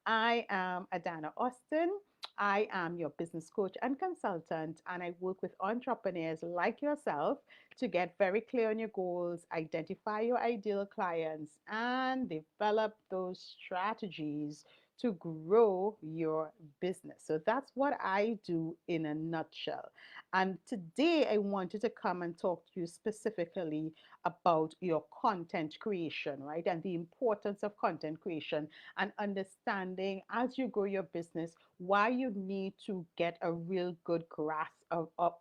I am Adanna Austin. I am your business coach and consultant, and I work with entrepreneurs like yourself to get very clear on your goals, identify your ideal clients, and develop those strategies to grow your business. So that's what I do in a nutshell. And today I wanted to come and talk to you specifically about your content creation, right? And the importance of content creation and understanding as you grow your business why you need to get a real good grasp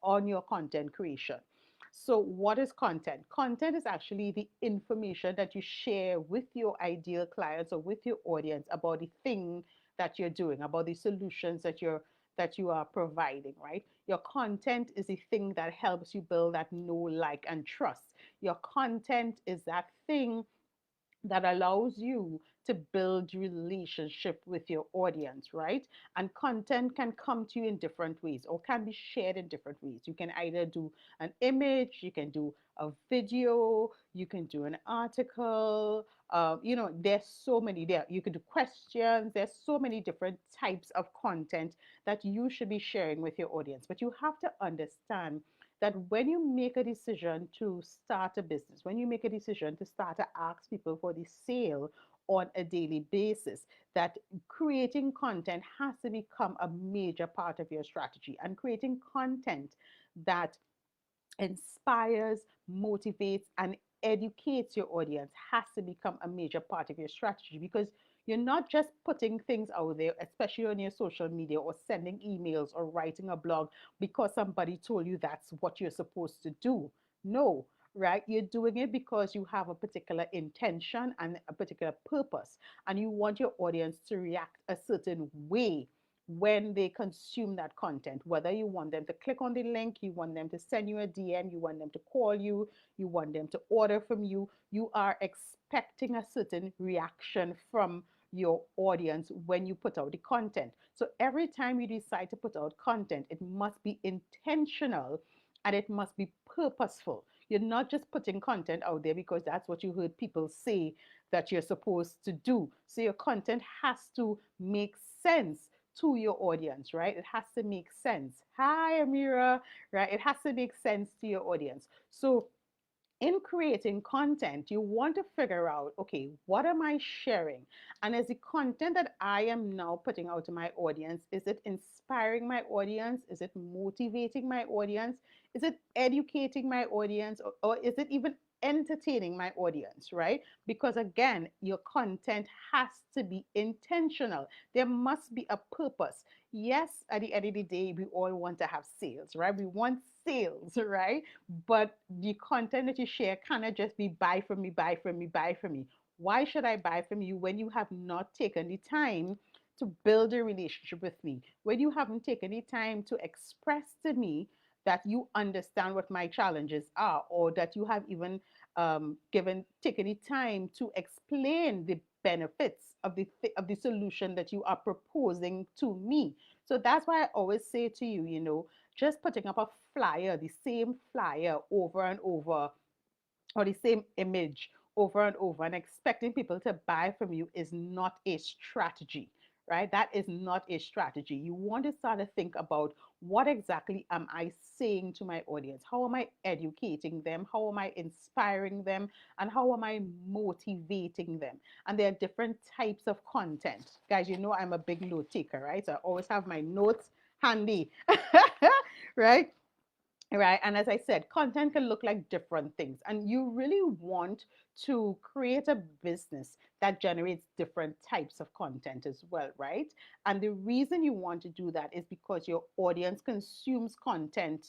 on your content creation. So, what is content? Content is actually the information that you share with your ideal clients or with your audience about the thing that you're doing, about the solutions that you are providing, right? Your content is the thing that helps you build that know, like, and trust. Your content is that thing that allows you to build relationship with your audience, right? And content can come to you in different ways or can be shared in different ways. You can either do an image, you can do a video, you can do an article. There's so many there. You can do questions. There's so many different types of content that you should be sharing with your audience. But you have to understand that when you make a decision to start a business, when you make a decision to start to ask people for the sale on a daily basis, that creating content has to become a major part of your strategy. And creating content that inspires, motivates, and educates your audience has to become a major part of your strategy because you're not just putting things out there, especially on your social media or sending emails or writing a blog because somebody told you that's what you're supposed to do. No, right? You're doing it because you have a particular intention and a particular purpose, and you want your audience to react a certain way when they consume that content, whether you want them to click on the link, you want them to send you a DM, you want them to call you, you want them to order from you, you are expecting a certain reaction from your audience when you put out the content. So every time you decide to put out content, it must be intentional and it must be purposeful. You're not just putting content out there because that's what you heard people say that you're supposed to do. So your content has to make sense to your audience, right? It has to make sense. Hi, Amira, right? It has to make sense to your audience. So in creating content, you want to figure out, okay, what am I sharing? And is the content that I am now putting out to my audience, is it inspiring my audience? Is it motivating my audience? Is it educating my audience? Or is it even entertaining my audience, right? Because again, your content has to be intentional. There must be a purpose. Yes, at the end of the day, we all want to have sales, right? We want sales, right? But the content that you share cannot just be buy from me, buy from me, buy from me. Why should I buy from you when you have not taken the time to build a relationship with me? When you haven't taken the time to express to me that you understand what my challenges are, or that you have even taken the time to explain the benefits of the solution that you are proposing to me. So that's why I always say to you, just putting up a flyer, the same flyer over and over, or the same image over and over, and expecting people to buy from you is not a strategy, right? That is not a strategy. You want to start to think about what exactly am I saying to my audience? How am I educating them? How am I inspiring them? And how am I motivating them? And there are different types of content. Guys, I'm a big note taker, right? So I always have my notes handy, right? Right. And as I said, content can look like different things. And you really want to create a business that generates different types of content as well, right? And the reason you want to do that is because your audience consumes content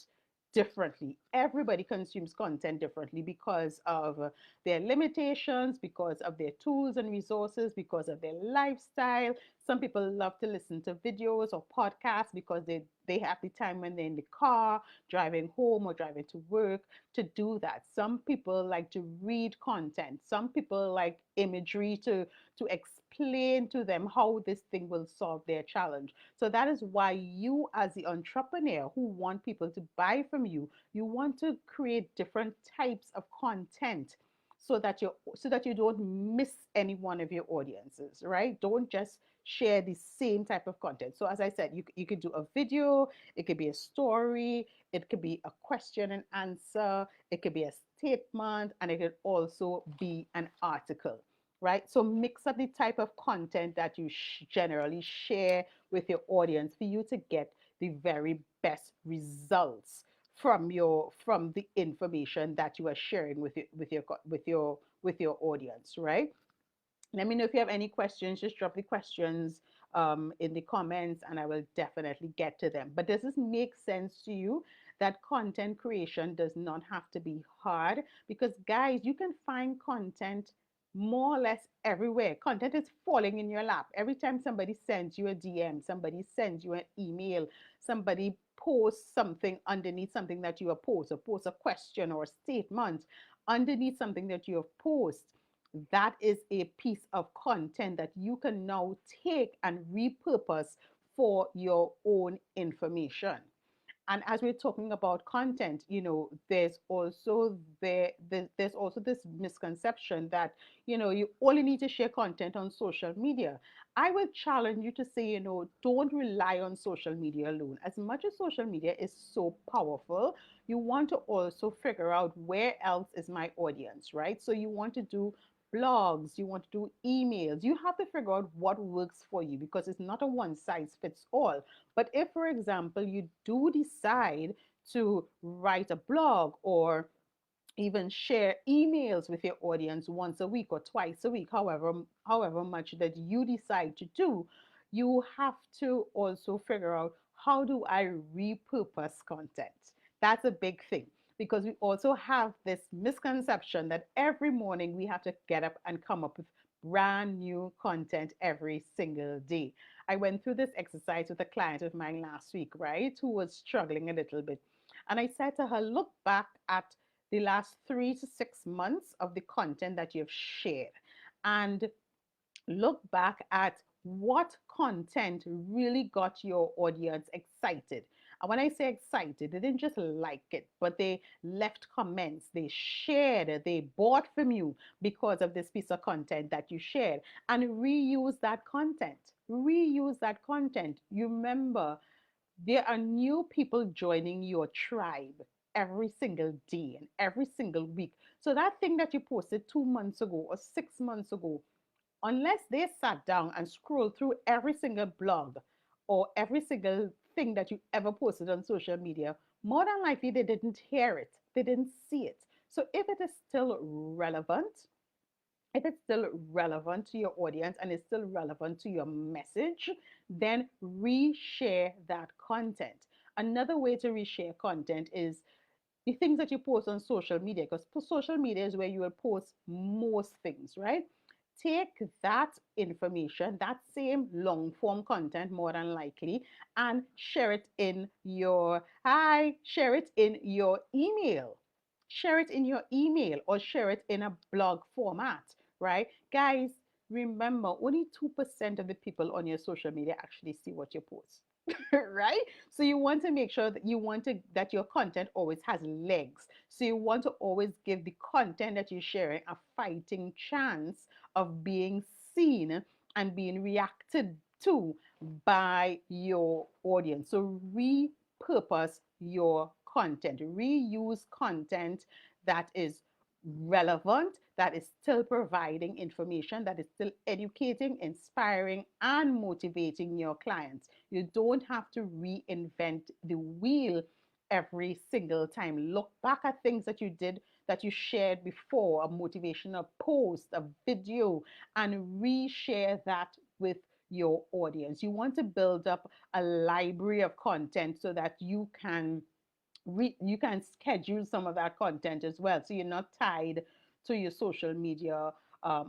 differently. Everybody consumes content differently because of their limitations, because of their tools and resources, because of their lifestyle. Some people love to listen to videos or podcasts because they have the time when they're in the car driving home or driving to work to do that. Some people like to read content. Some people like imagery to explain to them how this thing will solve their challenge. So that is why you, as the entrepreneur who want people to buy from you, you want to create different types of content so that you don't miss any one of your audiences, right? Don't just share the same type of content. So as I said, you could do a video, it could be a story, it could be a question and answer, it could be a statement, and it could also be an article, right? So mix up the type of content that you generally share with your audience for you to get the very best results from the information that you are sharing with your audience, right? Let me know if you have any questions. Just drop the questions in the comments and I will definitely get to them. But does this make sense to you that content creation does not have to be hard? Because, guys, you can find content more or less everywhere. Content is falling in your lap. Every time somebody sends you a DM, somebody sends you an email, somebody posts something underneath something that you have posted, or post a question or a statement underneath something that you have posted, that is a piece of content that you can now take and repurpose for your own information. And as we're talking about content, there's also this misconception that you only need to share content on social media. I will challenge you to say, don't rely on social media alone. As much as social media is so powerful, you want to also figure out where else is my audience, right? So you want to do blogs, you want to do emails. You have to figure out what works for you, because it's not a one size fits all. But if, for example, you do decide to write a blog or even share emails with your audience once a week or twice a week, however much that you decide to do, you have to also figure out, how do I repurpose content? That's a big thing, because we also have this misconception that every morning we have to get up and come up with brand new content every single day. I went through this exercise with a client of mine last week, right, who was struggling a little bit. And I said to her, look back at the last 3 to 6 months of the content that you've shared, and look back at what content really got your audience excited. And when I say excited, they didn't just like it, but they left comments, they shared, they bought from you because of this piece of content that you shared. And reuse that content. Reuse that content. You remember, there are new people joining your tribe every single day and every single week. So that thing that you posted 2 months ago or 6 months ago, unless they sat down and scrolled through every single blog or every single thing that you ever posted on social media, more than likely they didn't hear it, they didn't see it. So if it's still relevant to your audience and it's still relevant to your message, then reshare that content. Another way to reshare content is the things that you post on social media, because social media is where you will post most things, right? Take that information, that same long form content, more than likely, and share it in your email. Share it in your email or share it in a blog format, right? Guys, remember, only 2% of the people on your social media actually see what you post. Right? So you want to make sure that your content always has legs. So you want to always give the content that you're sharing a fighting chance of being seen and being reacted to by your audience. So repurpose your content, reuse content that is relevant, that is still providing information, that is still educating, inspiring, and motivating your clients. You don't have to reinvent the wheel every single time. Look back at things that you did, that you shared before, a motivational post, a video, and reshare that with your audience. You want to build up a library of content so that you can schedule some of that content as well. So you're not tied to your social media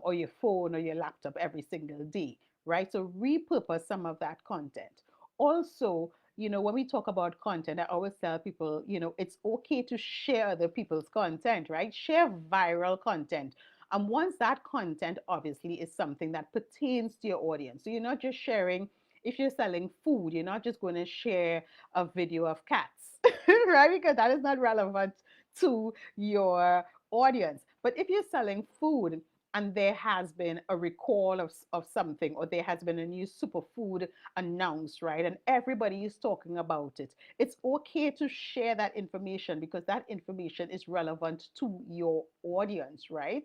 or your phone or your laptop every single day, right? So repurpose some of that content. Also, when we talk about content, I always tell people, it's okay to share other people's content, right? Share viral content. And once that content obviously is something that pertains to your audience. So you're not just sharing, if you're selling food, you're not just going to share a video of cats, right? Because that is not relevant to your audience. But if you're selling food and there has been a recall of something, or there has been a new superfood announced, right? And everybody is talking about it. It's okay to share that information because that information is relevant to your audience, right?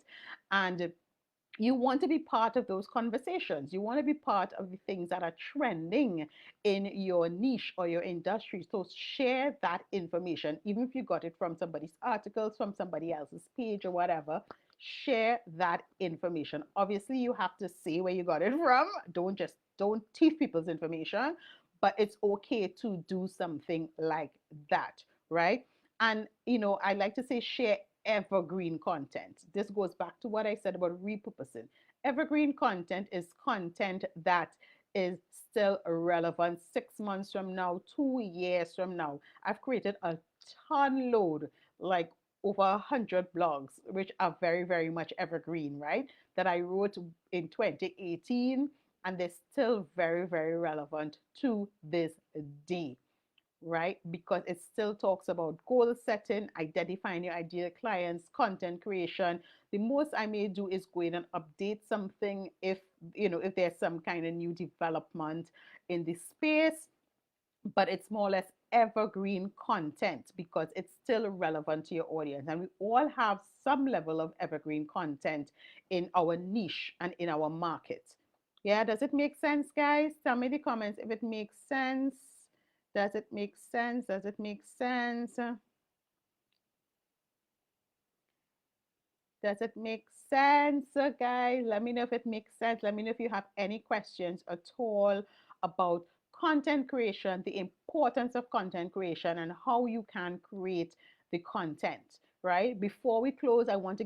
And you want to be part of those conversations. You want to be part of the things that are trending in your niche or your industry. So share that information, even if you got it from somebody's articles, from somebody else's page or whatever. Share that information. Obviously, you have to say where you got it from. Don't thief people's information, but it's okay to do something like that, right? And I like to say share evergreen content. This goes back to what I said about repurposing. Evergreen content is content that is still relevant 6 months from now, 2 years from now. I've created a ton load, like over 100 blogs, which are very, very much evergreen, right? That I wrote in 2018, and they're still very, very relevant to this day, right? Because it still talks about goal setting, identifying your ideal clients, content creation. The most I may do is go in and update something if there's some kind of new development in the space, but it's more or less evergreen content because it's still relevant to your audience. And we all have some level of evergreen content in our niche and in our market. Yeah, does it make sense, guys? Tell me in the comments if it makes sense. Does it make sense? Does it make sense? Does it make sense, guys? Let me know if it makes sense. Let me know if you have any questions at all about content creation, the importance of content creation, and how you can create the content, right? Before we close, I just want to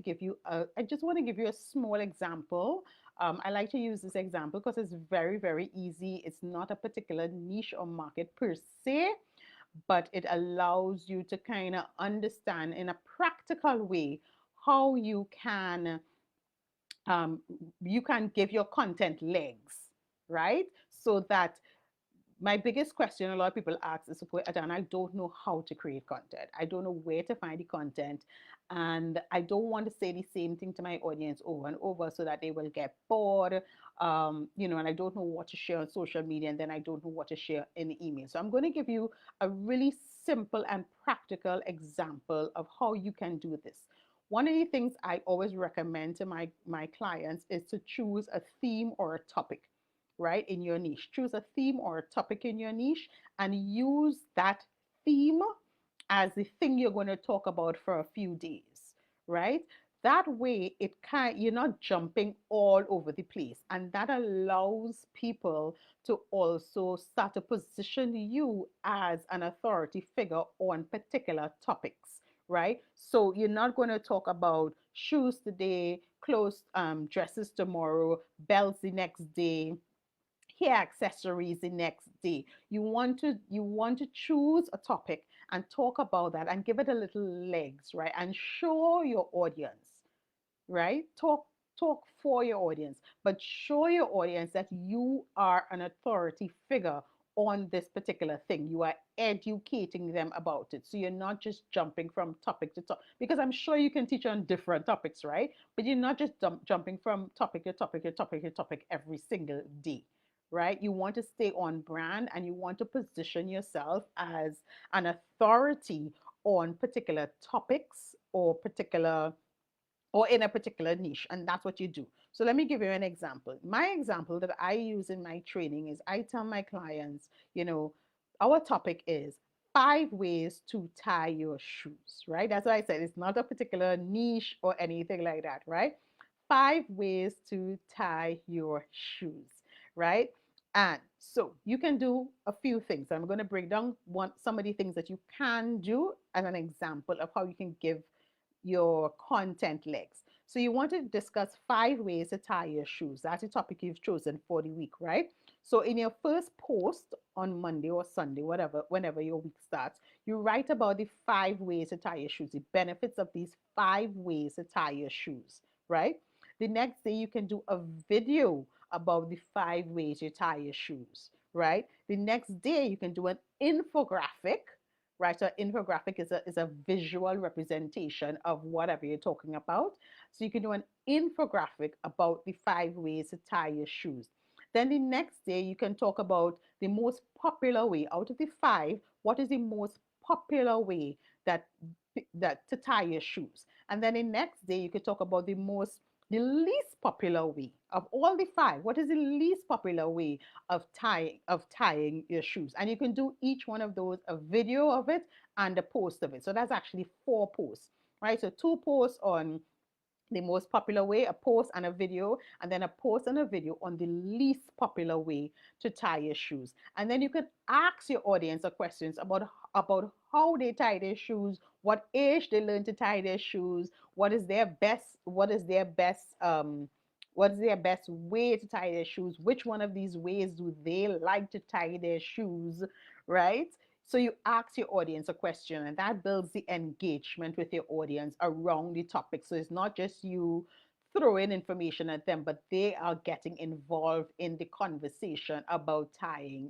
give you a small example. I like to use this example because it's very, very easy. It's not a particular niche or market per se, but it allows you to kind of understand in a practical way how um, you can give your content legs, right? So that my biggest question a lot of people ask is, okay, Adan, I don't know how to create content. I don't know where to find the content. And I don't want to say the same thing to my audience over and over so that they will get bored. And I don't know what to share on social media, and then I don't know what to share in the email. So I'm going to give you a really simple and practical example of how you can do this. One of the things I always recommend to my clients is to choose a theme or a topic, right, in your niche. Choose a theme or a topic in your niche and use that theme as the thing you're going to talk about for a few days, right? That way you're not jumping all over the place, and that allows people to also start to position you as an authority figure on particular topics, right? So you're not going to talk about shoes today, clothes, dresses tomorrow, belts the next day, hair accessories the next day. You want to choose a topic and talk about that and give it a little legs, right? And show your audience, right? Talk for your audience, but show your audience that you are an authority figure on this particular thing. You are educating them about it. So you're not just jumping from topic to topic, because I'm sure you can teach on different topics, right? But you're not just jumping from topic to topic to topic to topic every single day, right? You want to stay on brand, and you want to position yourself as an authority on particular topics or in a particular niche, and that's what you do. So let me give you an example. My example that I use in my training is I tell my clients, our topic is 5 ways to tie your shoes, right? That's why I said it's not a particular niche or anything like that, right? 5 ways to tie your shoes, right? And so you can do a few things. I'm going to break down some of the things that you can do as an example of how you can give your content legs. So you want to discuss 5 ways to tie your shoes. That's the topic you've chosen for the week, right? So in your first post on Monday or Sunday, whenever your week starts, you write about the 5 ways to tie your shoes, the benefits of these 5 ways to tie your shoes, right? The next day you can do a video about the 5 ways you tie your shoes, right? The next day you can do an infographic, right? So infographic is a visual representation of whatever you're talking about. So you can do an infographic about the 5 ways to tie your shoes. Then the next day, you can talk about the most popular way out of the five. What is the most popular way that to tie your shoes? And then the next day, you could talk about the least popular way of all the five. What is the least popular way of tying your shoes? And you can do each one of those, a video of it and a post of it. So that's actually 4 posts, right? So 2 posts on the most popular way, a post and a video, and then a post and a video on the least popular way to tie your shoes. And then you can ask your audience questions about how they tie their shoes, what age they learn to tie their shoes, what is their best way to tie their shoes, which one of these ways do they like to tie their shoes, right? So you ask your audience a question, and that builds the engagement with your audience around the topic. So it's not just you throwing information at them, but they are getting involved in the conversation about tying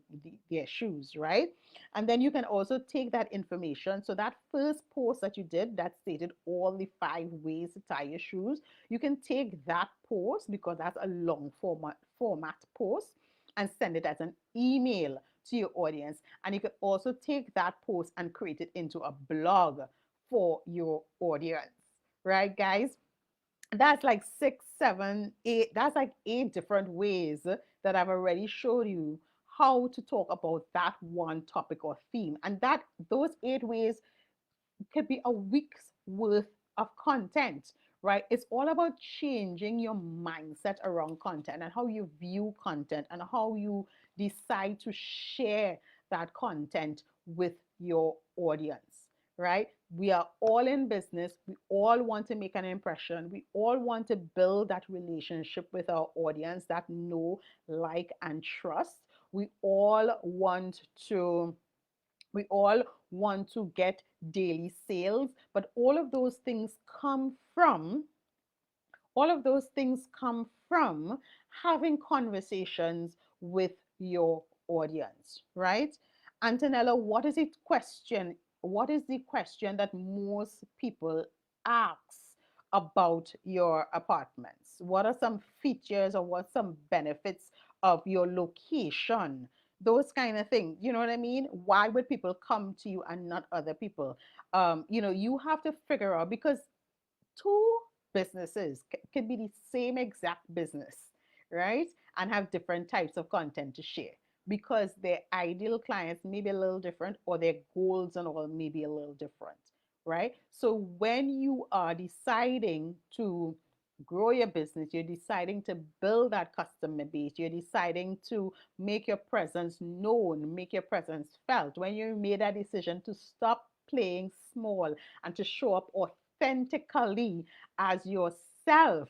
their shoes, right? And then you can also take that information. So that first post that you did that stated all the 5 ways to tie your shoes, you can take that post, because that's a long format post, and send it as an email to your audience. And you can also take that post and create it into a blog for your audience, right, guys? That's like 6, 7, 8. That's like 8 different ways that I've already showed you how to talk about that one topic or theme. And that those 8 ways could be a week's worth of content, right? It's all about changing your mindset around content and how you view content and how you decide to share that content with your audience, right? We are all in business. We all want to make an impression. We all want to build that relationship with our audience, that know, like, and trust. We all want to we all want to get daily sales, but all of those things come from having conversations with your audience, right? Antonella, what is the question that most people ask about your apartments? What are some features or what some benefits of your location? Those kind of things, you know what I mean? Why would people come to you and not other people? You have to figure out, because two businesses can be the same exact business, right? And have different types of content to share, because their ideal clients may be a little different, or their goals and all may be a little different, right? So when you are deciding to grow your business, you're deciding to build that customer base, you're deciding to make your presence known, make your presence felt, when you made that decision to stop playing small and to show up authentically as yourself,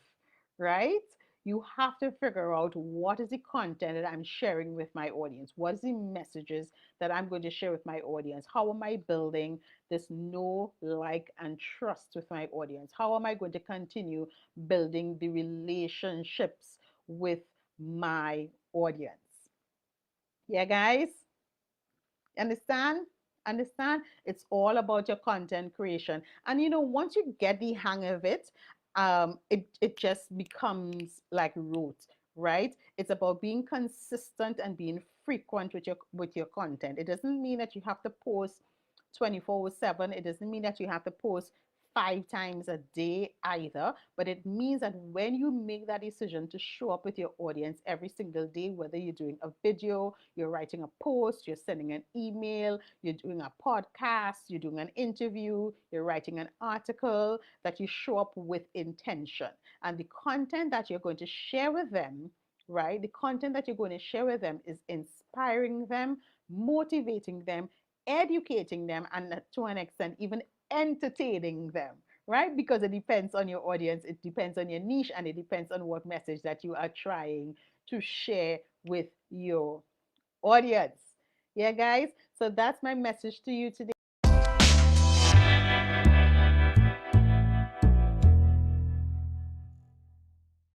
right? You have to figure out, what is the content that I'm sharing with my audience? What is the messages that I'm going to share with my audience? How am I building this know, like, and trust with my audience? How am I going to continue building the relationships with my audience? Yeah, guys? Understand? Understand? It's all about your content creation. And once you get the hang of it, it just becomes like rote, right? It's about being consistent and being frequent with your content. It doesn't mean that you have to post 24/7. It doesn't mean that you have to post 5 times a day either, but it means that when you make that decision to show up with your audience every single day, whether you're doing a video, you're writing a post, you're sending an email, you're doing a podcast, you're doing an interview, you're writing an article, that you show up with intention. And the content that you're going to share with them, right? The content that you're going to share with them is inspiring them, motivating them, educating them, and to an extent, even entertaining them, right? Because it depends on your audience, it depends on your niche, and it depends on what message that you are trying to share with your audience. Yeah, guys. So that's my message to you today.